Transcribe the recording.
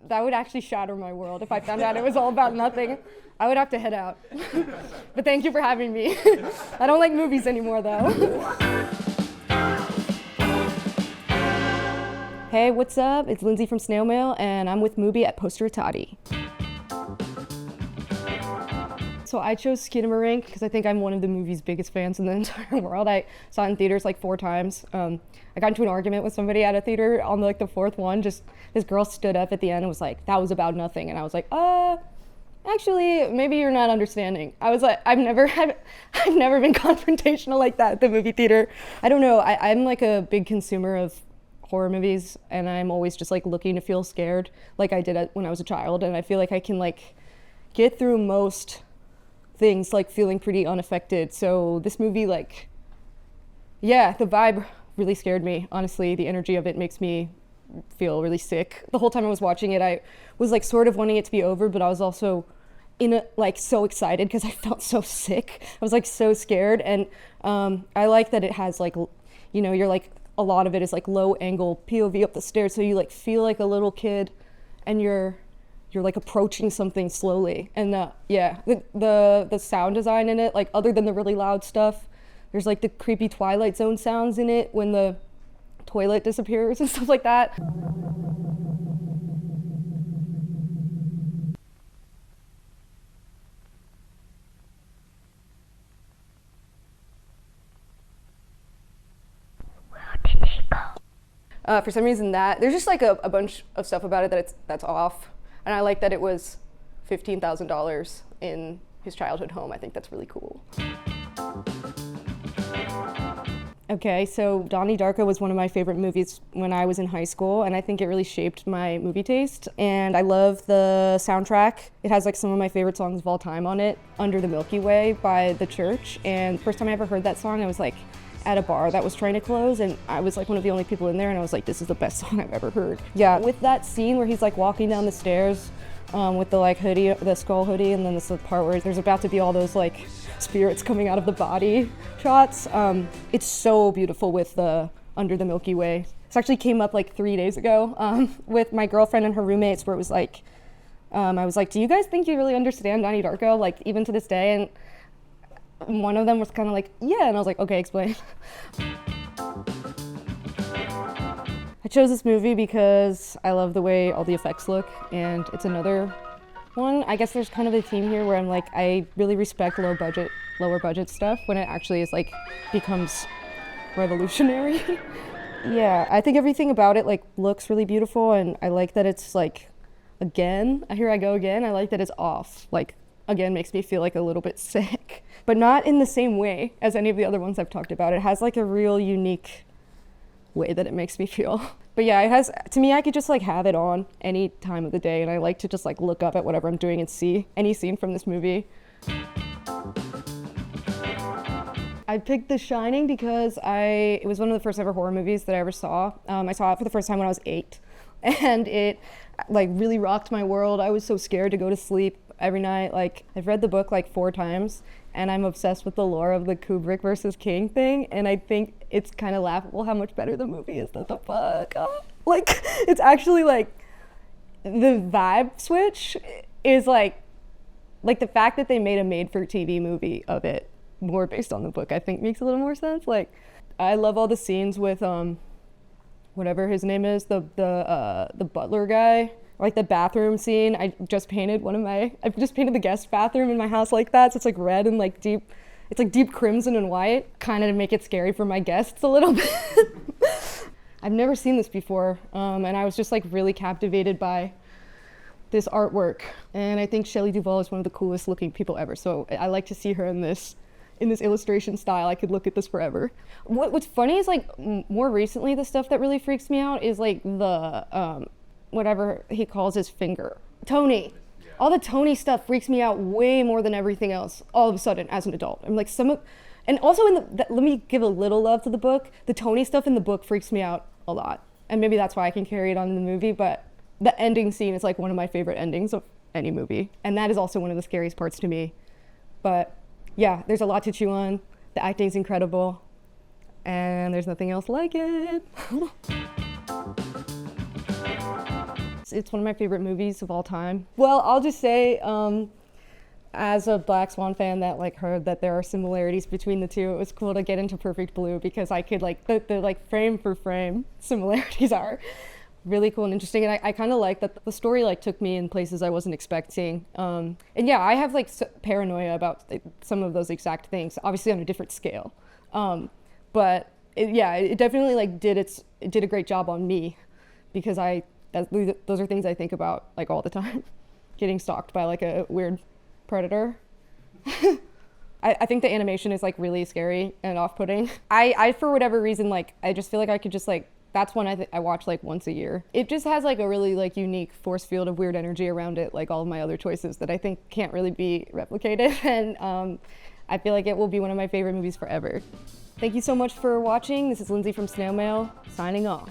That would actually shatter my world if I found out it was all about nothing. I would have to head out. But thank you for having me. I don't like movies anymore, though. Hey, what's up? It's Lindsey from Snail, and I'm with MUBI at Posteritati. So I chose Skinnamarink because I think I'm one of the movie's biggest fans in the entire world. I saw it in theaters like 4 times. I got into an argument with somebody at a theater on like the 4th one. Just this girl stood up at the end and was like, "That was about nothing," and I was like, actually, maybe you're not understanding. I was like, I've never been confrontational like that at the movie theater. I don't know. I'm like a big consumer of horror movies, and I'm always just like looking to feel scared, like I did when I was a child. And I feel like I can like get through most things like feeling pretty unaffected. So this movie, like, yeah, the vibe really scared me. Honestly, the energy of it makes me feel really sick. The whole time I was watching it, I was like sort of wanting it to be over, but I was also like so excited because I felt so sick. I was like so scared. And I like that it has like, you know, you're like, a lot of it is like low angle POV up the stairs, so you like feel like a little kid and you're like approaching something slowly. And yeah, the sound design in it, like other than the really loud stuff, there's like the creepy Twilight Zone sounds in it when the toilet disappears and stuff like that. For some reason there's just like a bunch of stuff about it that's off. And I like that it was $15,000 in his childhood home. I think that's really cool. Okay, so Donnie Darko was one of my favorite movies when I was in high school, and I think it really shaped my movie taste. And I love the soundtrack. It has like some of my favorite songs of all time on it, Under the Milky Way by The Church. And the first time I ever heard that song, I was like at a bar that was trying to close, and I was like one of the only people in there, and I was like, this is the best song I've ever heard. Yeah, with that scene where he's like walking down the stairs with the like hoodie, the skull hoodie, and then this is the part where there's about to be all those like spirits coming out of the body shots. It's so beautiful with the Under the Milky Way. This actually came up like 3 days ago with my girlfriend and her roommates, where it was like, I was like, do you guys think you really understand Donnie Darko, like even to this day? And one of them was kind of like, yeah, and I was like, okay, explain. I chose this movie because I love the way all the effects look, and it's another one. I guess there's kind of a theme here where I'm like, I really respect lower budget stuff when it actually is like becomes revolutionary. Yeah, I think everything about it like looks really beautiful, and I like that it's like, again, here I go again, I like that it's off. Like, again, makes me feel like a little bit sick, but not in the same way as any of the other ones I've talked about. It has like a real unique way that it makes me feel. But yeah, it has, to me, I could just like have it on any time of the day, and I like to just like look up at whatever I'm doing and see any scene from this movie. I picked The Shining because it was one of the first ever horror movies that I ever saw. I saw it for the first time when I was 8, and it like really rocked my world. I was so scared to go to sleep every night. Like, I've read the book like 4 times, and I'm obsessed with the lore of the Kubrick versus King thing, and I think it's kind of laughable how much better the movie is than the book. Oh, like, it's actually like, the vibe switch is like the fact that they made a made-for-TV movie of it more based on the book, I think makes a little more sense. Like, I love all the scenes with whatever his name is, the butler guy. Like the bathroom scene, I just painted the guest bathroom in my house like that, so it's like red and like deep, it's like deep crimson and white, kind of to make it scary for my guests a little bit. I've never seen this before, and I was just like really captivated by this artwork, and I think Shelley Duvall is one of the coolest looking people ever, so I like to see her in this illustration style. I could look at this forever. What's funny is like more recently, the stuff that really freaks me out is like the whatever he calls his finger. Tony. Yeah. All the Tony stuff freaks me out way more than everything else all of a sudden as an adult. I'm like, and also let me give a little love to the book. The Tony stuff in the book freaks me out a lot. And maybe that's why I can carry it on in the movie, but the ending scene is like one of my favorite endings of any movie. And that is also one of the scariest parts to me. But yeah, there's a lot to chew on. The acting's incredible. And there's nothing else like it. It's one of my favorite movies of all time. Well, I'll just say, as a Black Swan fan that like heard that there are similarities between the two, it was cool to get into Perfect Blue because I could like the like frame for frame similarities are really cool and interesting, and I kind of like that the story like took me in places I wasn't expecting. And yeah, I have like paranoia about like, some of those exact things, obviously on a different scale. But it definitely like did a great job on me because those are things I think about like all the time. Getting stalked by like a weird predator. I think the animation is like really scary and off-putting. I for whatever reason, like I just feel like I could just like, that's one I watch like once a year. It just has like a really like unique force field of weird energy around it, like all of my other choices that I think can't really be replicated. And I feel like it will be one of my favorite movies forever. Thank you so much for watching. This is Lindsey from Snail Mail, signing off.